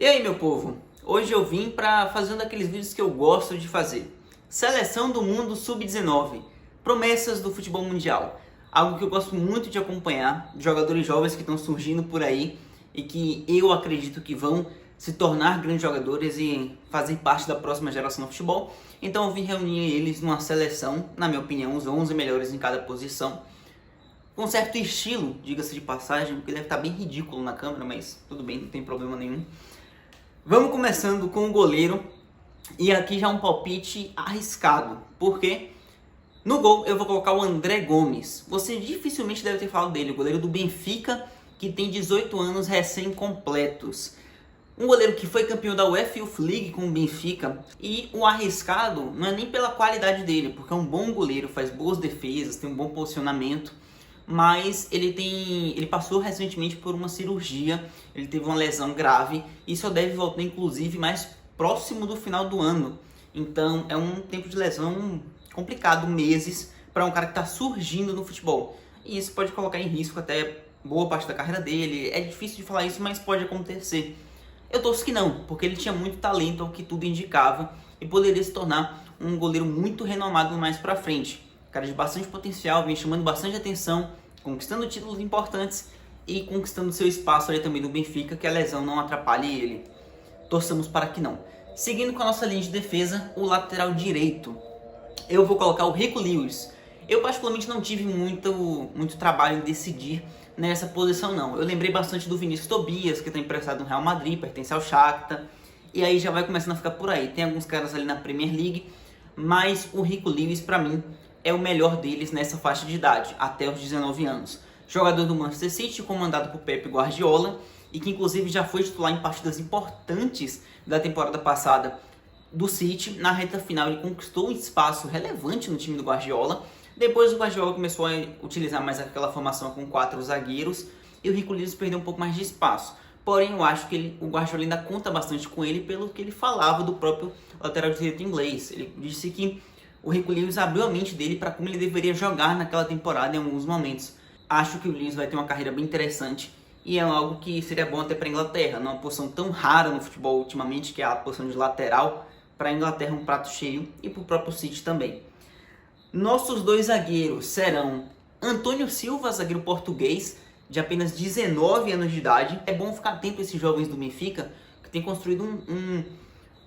E aí, meu povo? Hoje eu vim para fazer um daqueles vídeos que eu gosto de fazer. Seleção do Mundo Sub-19. Promessas do futebol mundial. Algo que eu gosto muito de acompanhar, jogadores jovens que estão surgindo por aí e que eu acredito que vão se tornar grandes jogadores e fazer parte da próxima geração do futebol. Então eu vim reunir eles numa seleção, na minha opinião, os 11 melhores em cada posição. Com certo estilo, diga-se de passagem, porque deve estar bem ridículo na câmera, mas tudo bem, não tem problema nenhum. Vamos começando com o goleiro, e aqui já um palpite arriscado, porque no gol eu vou colocar o André Gomes. Você dificilmente deve ter falado dele, o goleiro do Benfica, que tem 18 anos recém-completos. Um goleiro que foi campeão da UEFA Youth League com o Benfica, e o arriscado não é nem pela qualidade dele, porque é um bom goleiro, faz boas defesas, tem um bom posicionamento, mas ele passou recentemente por uma cirurgia, ele teve uma lesão grave e só deve voltar inclusive mais próximo do final do ano. Então é um tempo de lesão complicado, meses, para um cara que está surgindo no futebol. E isso pode colocar em risco até boa parte da carreira dele. É difícil de falar isso, mas pode acontecer. Eu torço que não, porque ele tinha muito talento, ao que tudo indicava, e poderia se tornar um goleiro muito renomado mais pra frente. Cara de bastante potencial, vem chamando bastante atenção, conquistando títulos importantes e conquistando seu espaço ali também no Benfica, que a lesão não atrapalhe ele. Torçamos para que não. Seguindo com a nossa linha de defesa, o lateral direito. Eu vou colocar o Rico Lewis. Eu particularmente não tive muito trabalho em decidir nessa posição não. Eu lembrei bastante do Vinícius Tobias, que está emprestado no Real Madrid, pertence ao Shakhtar. E aí já vai começando a ficar por aí. Tem alguns caras ali na Premier League, mas o Rico Lewis para mim é o melhor deles nessa faixa de idade, até os 19 anos. Jogador do Manchester City, comandado por Pep Guardiola, e que inclusive já foi titular em partidas importantes da temporada passada do City. Na reta final ele conquistou um espaço relevante no time do Guardiola. Depois o Guardiola começou a utilizar mais aquela formação com 4 zagueiros, e o Rico Lewis perdeu um pouco mais de espaço. Porém, eu acho que o Guardiola ainda conta bastante com ele pelo que ele falava do próprio lateral direito inglês. Ele disse que o Rico Lewis abriu a mente dele para como ele deveria jogar naquela temporada em alguns momentos. Acho que o Lewis vai ter uma carreira bem interessante e é algo que seria bom até para a Inglaterra, numa posição tão rara no futebol ultimamente, que é a posição de lateral. Para a Inglaterra um prato cheio e para o próprio City também. Nossos dois zagueiros serão Antônio Silva, zagueiro português, de apenas 19 anos de idade. É bom ficar atento a esses jovens do Benfica, que tem construído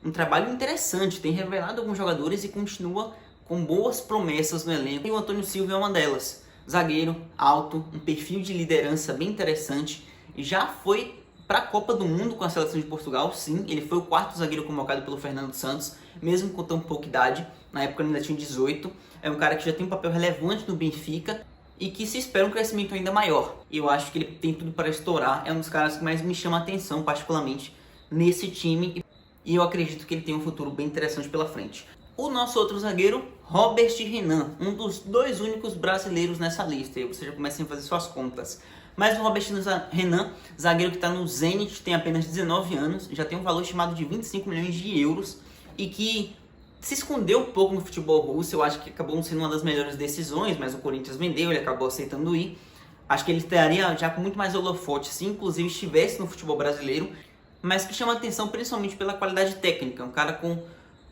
um trabalho interessante, tem revelado alguns jogadores e continua com boas promessas no elenco. E o Antônio Silva é uma delas. Zagueiro, alto, um perfil de liderança bem interessante. Já foi para a Copa do Mundo com a seleção de Portugal, sim. Ele foi o 4º zagueiro convocado pelo Fernando Santos, mesmo com tão pouca idade. Na época ele ainda tinha 18. É um cara que já tem um papel relevante no Benfica e que se espera um crescimento ainda maior. Eu acho que ele tem tudo para estourar. É um dos caras que mais me chama a atenção, particularmente, nesse time. E eu acredito que ele tem um futuro bem interessante pela frente. O nosso outro zagueiro, Robert Renan, um dos 2 únicos brasileiros nessa lista. E você já começa a fazer suas contas. Mas o Robert Renan, zagueiro que está no Zenit, tem apenas 19 anos, já tem um valor estimado de 25 milhões de euros e que se escondeu um pouco no futebol russo. Eu acho que acabou sendo uma das melhores decisões, mas o Corinthians vendeu, ele acabou aceitando ir. Acho que ele estaria já com muito mais holofote se inclusive estivesse no futebol brasileiro, mas que chama atenção principalmente pela qualidade técnica. Um cara com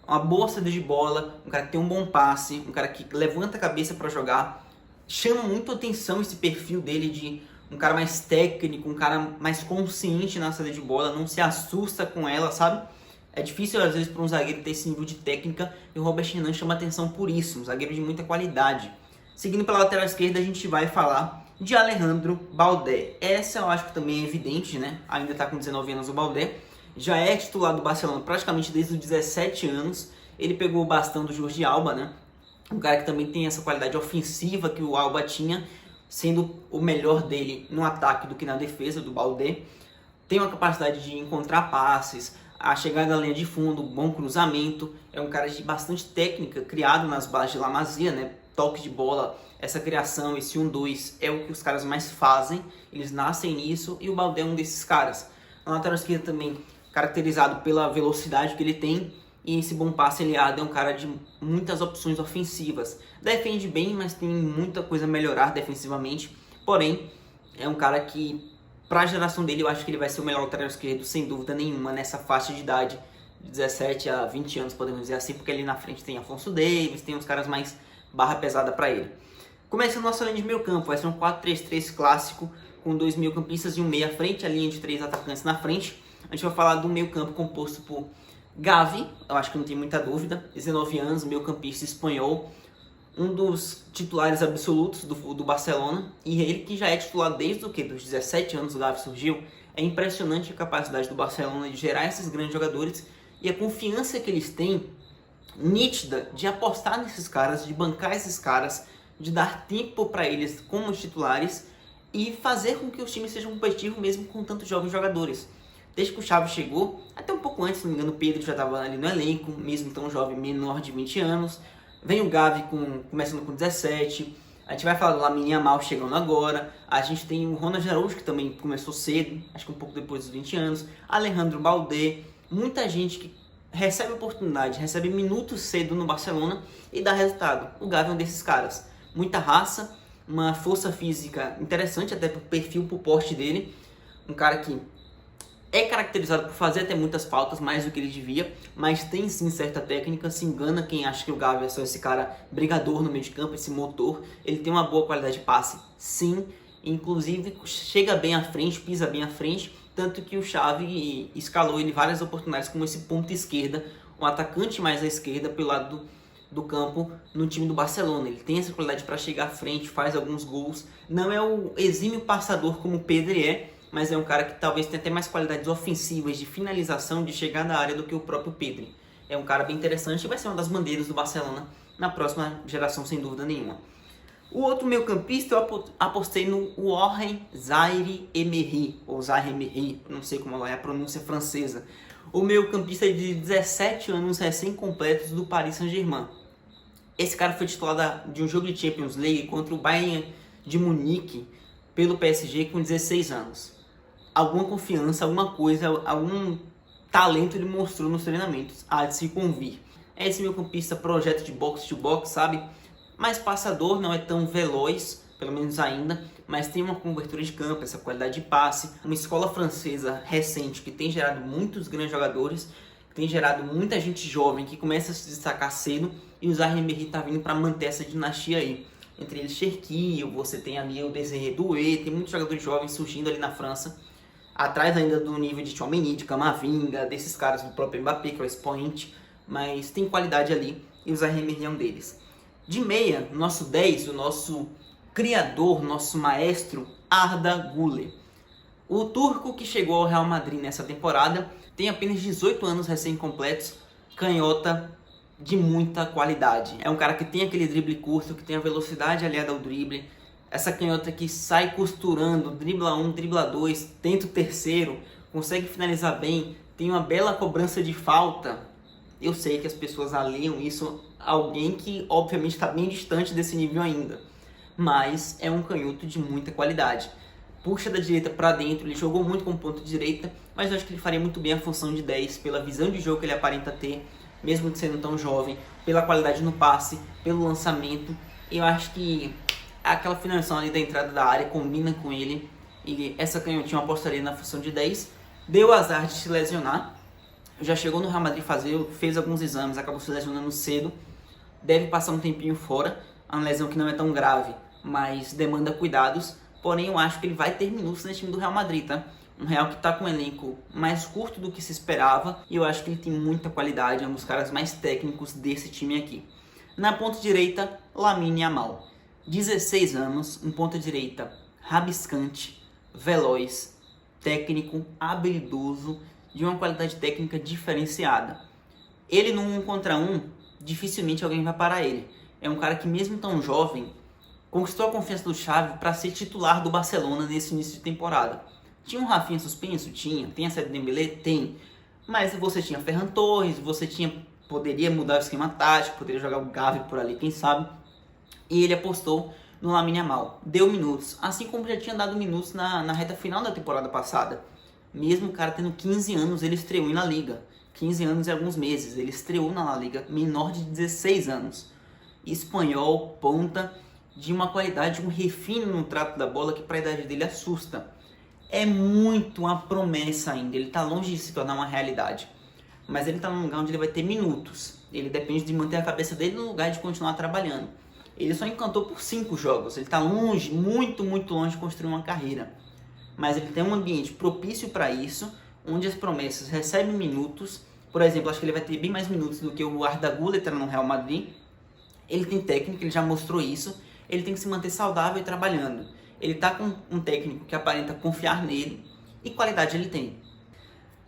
uma boa saída de bola, um cara que tem um bom passe, um cara que levanta a cabeça para jogar. Chama muito atenção esse perfil dele de um cara mais técnico, um cara mais consciente na saída de bola, não se assusta com ela, sabe? É difícil às vezes para um zagueiro ter esse nível de técnica, e o Robert Renan chama atenção por isso, um zagueiro de muita qualidade. Seguindo pela lateral esquerda, a gente vai falar de Alejandro Balde. Essa eu acho que também é evidente, né? Ainda está com 19 anos o Balde. Já é titular do Barcelona praticamente desde os 17 anos. Ele pegou o bastão do Jordi Alba, né? Um cara que também tem essa qualidade ofensiva que o Alba tinha, sendo o melhor dele no ataque do que na defesa do Balde. Tem uma capacidade de encontrar passes, a chegada na linha de fundo, bom cruzamento. É um cara de bastante técnica, criado nas bases de La Masia, né? Toque de bola, essa criação, esse 1-2 é o que os caras mais fazem. Eles nascem nisso e o Balde é um desses caras. Na lateral esquerda também, caracterizado pela velocidade que ele tem e esse bom passe aliado, é um cara de muitas opções ofensivas. Defende bem, mas tem muita coisa a melhorar defensivamente. Porém, é um cara que Para a geração dele, eu acho que ele vai ser o melhor lateral esquerdo, sem dúvida nenhuma, nessa faixa de idade, de 17 a 20 anos, podemos dizer assim, porque ali na frente tem Afonso Davies, tem uns caras mais barra pesada para ele. Começando nossa linha de meio campo, vai ser um 4-3-3 clássico, com 2 meio-campistas e um meia à frente, a linha de 3 atacantes na frente. A gente vai falar do meio campo composto por Gavi, eu acho que não tem muita dúvida, 19 anos, meio-campista espanhol, um dos titulares absolutos do Barcelona, e ele que já é titular desde dos 17 anos o Gavi surgiu. É impressionante a capacidade do Barcelona de gerar esses grandes jogadores e a confiança que eles têm, nítida, de apostar nesses caras, de bancar esses caras, de dar tempo para eles como titulares e fazer com que os times sejam competitivos mesmo com tantos jovens jogadores. Desde que o Xavi chegou, até um pouco antes, se não me engano, o Pedro já estava ali no elenco, mesmo tão jovem, menor de 20 anos. Vem o Gavi começando com 17. A gente vai falar do Lamine Yamal chegando agora. A gente tem o Ronald Araújo, que também começou cedo, acho que um pouco depois dos 20 anos. Alejandro Balde. Muita gente que recebe oportunidade, recebe minutos cedo no Barcelona e dá resultado. O Gavi é um desses caras. Muita raça, uma força física interessante, até por perfil, por porte dele. Um cara que é caracterizado por fazer até muitas faltas, mais do que ele devia, mas tem sim certa técnica. Se engana quem acha que o Gavi é só esse cara brigador no meio de campo, esse motor. Ele tem uma boa qualidade de passe, sim, inclusive chega bem à frente, pisa bem à frente, tanto que o Xavi escalou ele várias oportunidades como esse ponta esquerda, um atacante mais à esquerda pelo lado do campo no time do Barcelona. Ele tem essa qualidade para chegar à frente, faz alguns gols, não é o exímio passador como o Pedro é, mas é um cara que talvez tenha até mais qualidades ofensivas de finalização, de chegar na área do que o próprio Pedri. É um cara bem interessante e vai ser uma das bandeiras do Barcelona na próxima geração, sem dúvida nenhuma. O outro meio campista eu apostei no Warren Zaïre-Emery, ou Zaïre-Emery, não sei como é a pronúncia francesa. O meio campista de 17 anos recém-completos do Paris Saint-Germain. Esse cara foi titular de um jogo de Champions League contra o Bayern de Munique pelo PSG com 16 anos. Alguma confiança, alguma coisa, algum talento ele mostrou nos treinamentos, há de se convir. É esse meio campista projeto de box to box, sabe? Mais passador, não é tão veloz, pelo menos ainda, mas tem uma cobertura de campo, essa qualidade de passe. Uma escola francesa recente que tem gerado muitos grandes jogadores, que tem gerado muita gente jovem que começa a se destacar cedo, e o Zaïre-Emery está vindo para manter essa dinastia aí. Entre eles Cherki, você tem ali o Désiré Doué, tem muitos jogadores jovens surgindo ali na França, atrás ainda do nível de Tchouaméni, de Camavinga, desses caras do próprio Mbappé, que é o expoente, mas tem qualidade ali, e o Zaïre-Emery é um deles. De meia, nosso 10, o nosso criador, nosso maestro, Arda Güler. O turco que chegou ao Real Madrid nessa temporada tem apenas 18 anos recém-completos, canhota de muita qualidade. É um cara que tem aquele drible curto, que tem a velocidade aliada ao drible, essa canhota que sai costurando, dribla um, dribla dois, tenta o terceiro, consegue finalizar bem, tem uma bela cobrança de falta. Eu sei que as pessoas aliam isso a alguém que obviamente está bem distante desse nível ainda, mas é um canhoto de muita qualidade. Puxa da direita para dentro, ele jogou muito com ponta direita, mas eu acho que ele faria muito bem a função de 10, pela visão de jogo que ele aparenta ter, mesmo sendo tão jovem, pela qualidade no passe, pelo lançamento. Eu acho que aquela finalização ali da entrada da área combina com ele, e essa canhotinha eu apostaria na função de 10. Deu azar de se lesionar, já chegou no Real Madrid fez alguns exames, acabou se lesionando cedo, deve passar um tempinho fora, é uma lesão que não é tão grave, mas demanda cuidados, porém eu acho que ele vai ter minutos nesse time do Real Madrid, tá? Um Real que está com um elenco mais curto do que se esperava, e eu acho que ele tem muita qualidade, é um dos caras mais técnicos desse time aqui. Na ponta direita, Lamine Yamal. 16 anos, um ponta direita rabiscante, veloz, técnico, habilidoso, de uma qualidade técnica diferenciada. Ele no 1 contra 1, dificilmente alguém vai parar ele. É um cara que mesmo tão jovem, conquistou a confiança do Xavi para ser titular do Barcelona nesse início de temporada. Tinha um Rafinha suspenso? Tinha. Tem a Sadio Dembélé? Tem. Mas você tinha Ferran Torres, poderia mudar o esquema tático, poderia jogar o Gavi por ali, quem sabe. E ele apostou no Lamine Yamal. Deu minutos, assim como já tinha dado minutos na reta final da temporada passada. Mesmo o cara tendo 15 anos, ele estreou na Liga. 15 anos e alguns meses. Ele estreou na La Liga, menor de 16 anos. Espanhol, ponta, de uma qualidade, um refino no trato da bola que para a idade dele assusta. é muito uma promessa ainda, ele está longe de se tornar uma realidade. Mas ele está num lugar onde ele vai ter minutos. Ele depende de manter a cabeça dele no lugar de continuar trabalhando. Ele só encantou por 5 jogos. Ele está longe, muito, muito longe de construir uma carreira. Mas ele tem um ambiente propício para isso, onde as promessas recebem minutos. Por exemplo, acho que ele vai ter bem mais minutos do que o Arda Güler no Real Madrid. Ele tem técnica, ele já mostrou isso. Ele tem que se manter saudável e trabalhando. Ele está com um técnico que aparenta confiar nele. E qualidade ele tem.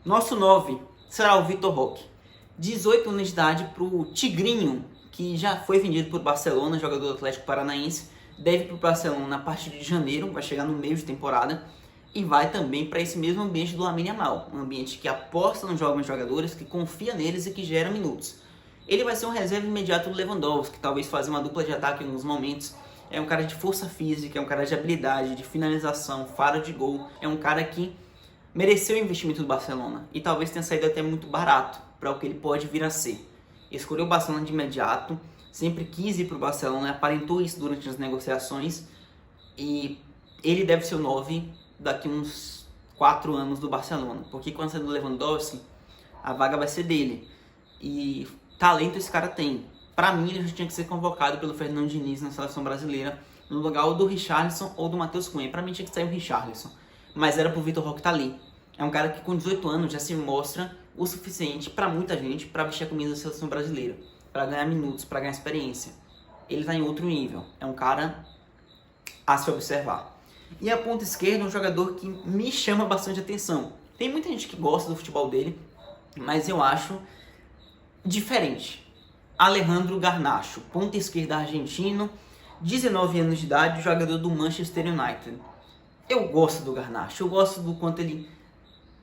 Nosso 9 será o Vitor Roque. 18 anos de idade para o Tigrinho, que já foi vendido por Barcelona, jogador do Atlético Paranaense. Deve para o Barcelona a partir de janeiro, vai chegar no meio de temporada. E vai também para esse mesmo ambiente do Lamine Yamal. Um ambiente que aposta nos jovens jogadores, que confia neles e que gera minutos. Ele vai ser um reserva imediato do Lewandowski, talvez fazer uma dupla de ataque em alguns momentos. É um cara de força física, é um cara de habilidade, de finalização, faro de gol. É um cara que mereceu o investimento do Barcelona e talvez tenha saído até muito barato para o que ele pode vir a ser. Escolheu o Barcelona de imediato, sempre quis ir para o Barcelona, aparentou isso durante as negociações e ele deve ser o 9 daqui uns 4 anos do Barcelona, porque quando sair do Lewandowski, a vaga vai ser dele. E talento esse cara tem. Para mim, ele já tinha que ser convocado pelo Fernando Diniz na seleção brasileira, no lugar ou do Richarlison ou do Matheus Cunha. Para mim tinha que sair o Richarlison, mas era pro Vitor Roque estar ali. É um cara que com 18 anos já se mostra o suficiente para muita gente para vestir a camisa da seleção brasileira, para ganhar minutos, para ganhar experiência. Ele está em outro nível. É um cara a se observar. E a ponta esquerda é um jogador que me chama bastante atenção. Tem muita gente que gosta do futebol dele, mas eu acho diferente. Alejandro Garnacho, ponta esquerda argentino, 19 anos de idade, jogador do Manchester United. Eu gosto do Garnacho, eu gosto do quanto ele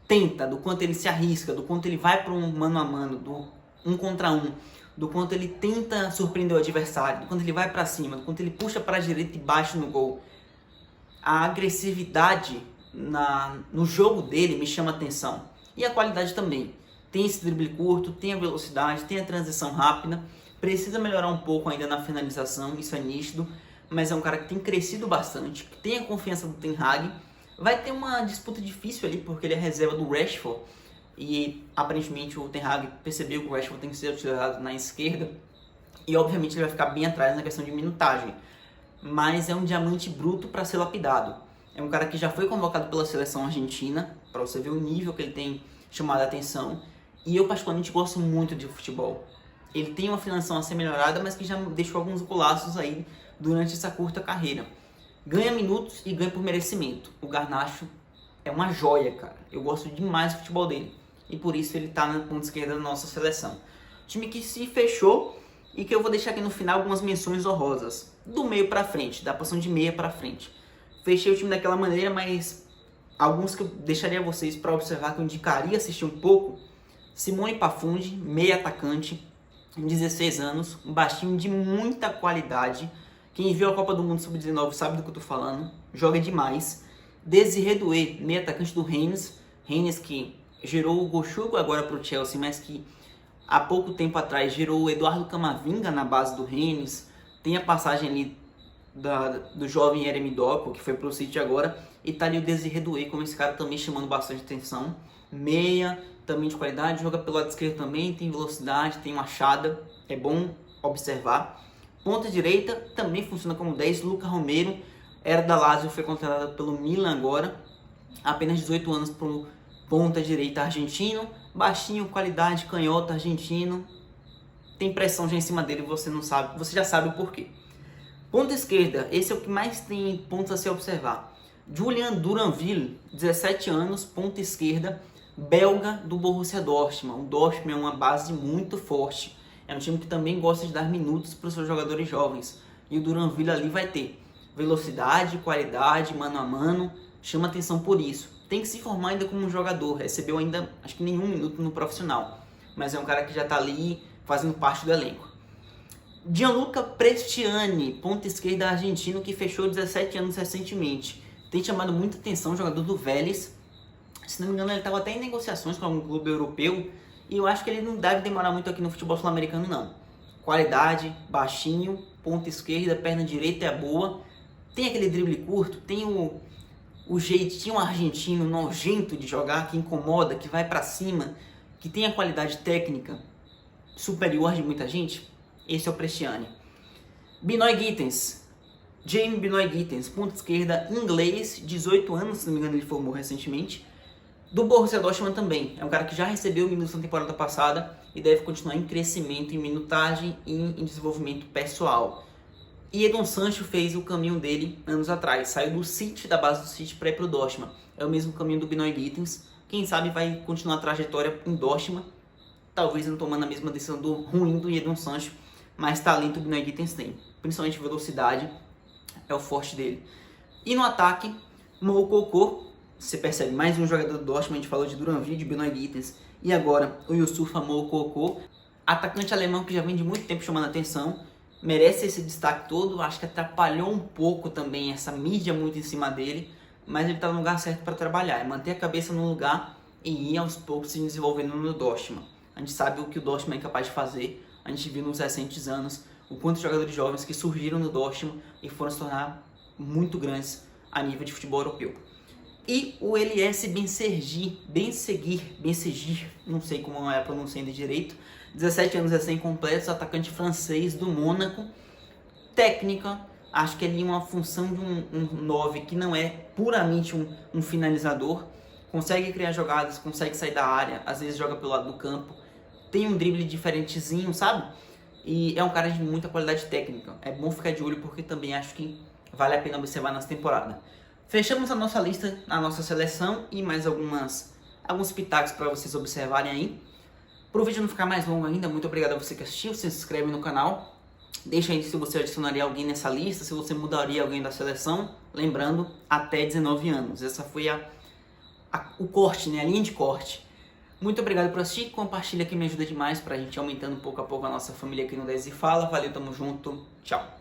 tenta, do quanto ele se arrisca, do quanto ele vai para um mano a mano, do 1 contra 1, do quanto ele tenta surpreender o adversário, do quanto ele vai para cima, do quanto ele puxa para a direita e bate no gol. A agressividade no jogo dele me chama atenção. E a qualidade também. Tem esse drible curto, tem a velocidade, tem a transição rápida. Precisa melhorar um pouco ainda na finalização, isso é nítido. Mas é um cara que tem crescido bastante, que tem a confiança do Ten Hag. Vai ter uma disputa difícil ali, porque ele é reserva do Rashford. E aparentemente o Ten Hag percebeu que o Rashford tem que ser utilizado na esquerda. E obviamente ele vai ficar bem atrás na questão de minutagem. Mas é um diamante bruto para ser lapidado. É um cara que já foi convocado pela seleção argentina, para você ver o nível que ele tem chamado a atenção. E eu particularmente gosto muito de futebol. Ele tem uma finalização a ser melhorada, mas que já deixou alguns golaços aí durante essa curta carreira. Ganha minutos e ganha por merecimento. O Garnacho é uma joia, cara. Eu gosto demais do futebol dele. E por isso ele tá na ponta esquerda da nossa seleção. Time que se fechou e que eu vou deixar aqui no final algumas menções honrosas. Do meio pra frente, da posição de meia pra frente. Fechei o time daquela maneira, mas alguns que eu deixaria vocês para observar, que eu indicaria assistir um pouco. Simone Pafundi, meia atacante, 16 anos, um baixinho de muita qualidade. Quem viu a Copa do Mundo Sub-19 sabe do que eu tô falando, joga demais. Désiré Doué, meia atacante do Rennes, Rennes que gerou o Gochugo agora pro Chelsea, mas que há pouco tempo atrás gerou o Eduardo Camavinga na base do Rennes. Tem a passagem ali do jovem Yeremi Doku, que foi pro City agora, e tá ali o Désiré Doué, como esse cara também chamando bastante atenção. Meia, também de qualidade, joga pelo lado esquerdo também, tem velocidade, tem machada, é bom observar. Ponta direita também funciona como 10, Luca Romero, era da Lazio, foi contratado pelo Milan agora, apenas 18 anos pro ponta direita argentino, baixinho, qualidade, canhota, argentino, tem pressão já em cima dele, você já sabe o porquê. Ponta esquerda, esse é o que mais tem pontos a se observar. Julian Duranville, 17 anos, ponta esquerda, belga do Borussia Dortmund. O Dortmund é uma base muito forte. É um time que também gosta de dar minutos para os seus jogadores jovens. E o Duranville ali vai ter velocidade, qualidade, mano a mano. Chama atenção por isso. Tem que se formar ainda como um jogador. Recebeu ainda, acho que nenhum minuto no profissional. Mas é um cara que já está ali fazendo parte do elenco. Gianluca Prestiani, ponta esquerda argentino, que fechou 17 anos recentemente. Tem chamado muita atenção, jogador do Vélez. Se não me engano, ele estava até em negociações com algum clube europeu. E eu acho que ele não deve demorar muito aqui no futebol sul-americano, não. Qualidade, baixinho, ponta esquerda, perna direita é boa. Tem aquele drible curto, tem o jeitinho argentino nojento de jogar, que incomoda, que vai pra cima, que tem a qualidade técnica superior de muita gente, esse é o Prestiani. Benoit Gittens, Jamie Benoit Gittens, ponta esquerda inglês, 18 anos, se não me engano ele formou recentemente, do Borussia Dortmund também. É um cara que já recebeu minutos na temporada passada e deve continuar em crescimento, em minutagem e em desenvolvimento pessoal. E Jadon Sancho fez o caminho dele anos atrás, saiu do City, da base do City, para ir para o Dortmund. É o mesmo caminho do Benoit Gittens, quem sabe vai continuar a trajetória em Dortmund, talvez não tomando a mesma decisão do ruim do Jadon Sancho, mas talento o Benoit Gittens tem, principalmente velocidade, é o forte dele. E no ataque, Moukoko, você percebe, mais um jogador do Dortmund, a gente falou de Duranville, de Benoit Gittens, e agora o Youssoufa Moukoko, atacante alemão que já vem de muito tempo chamando a atenção, merece esse destaque todo, acho que atrapalhou um pouco também essa mídia muito em cima dele, mas ele está no lugar certo para trabalhar, é manter a cabeça no lugar e ir aos poucos se desenvolvendo no Dortmund. A gente sabe o que o Dortmund é capaz de fazer, a gente viu nos recentes anos o quanto de jogadores jovens que surgiram no Dortmund e foram se tornar muito grandes a nível de futebol europeu. E o Eliès Benseghir, não sei como é a pronúncia ainda direito, 17 anos recém-completos, atacante francês do Mônaco, técnica, acho que ali uma função de um 9 que não é puramente um finalizador, consegue criar jogadas, consegue sair da área, às vezes joga pelo lado do campo, tem um drible diferentezinho, sabe? E é um cara de muita qualidade técnica, é bom ficar de olho porque também acho que vale a pena observar nessa temporada. Fechamos a nossa lista, a nossa seleção e mais alguns pitacos para vocês observarem aí. Para o vídeo não ficar mais longo ainda, muito obrigado a você que assistiu, se inscreve no canal. Deixa aí se você adicionaria alguém nessa lista, se você mudaria alguém da seleção. Lembrando, até 19 anos. Essa foi o corte, né? A linha de corte. Muito obrigado por assistir, compartilha que me ajuda demais para a gente aumentando pouco a pouco a nossa família aqui no 10 e Fala. Valeu, tamo junto, tchau.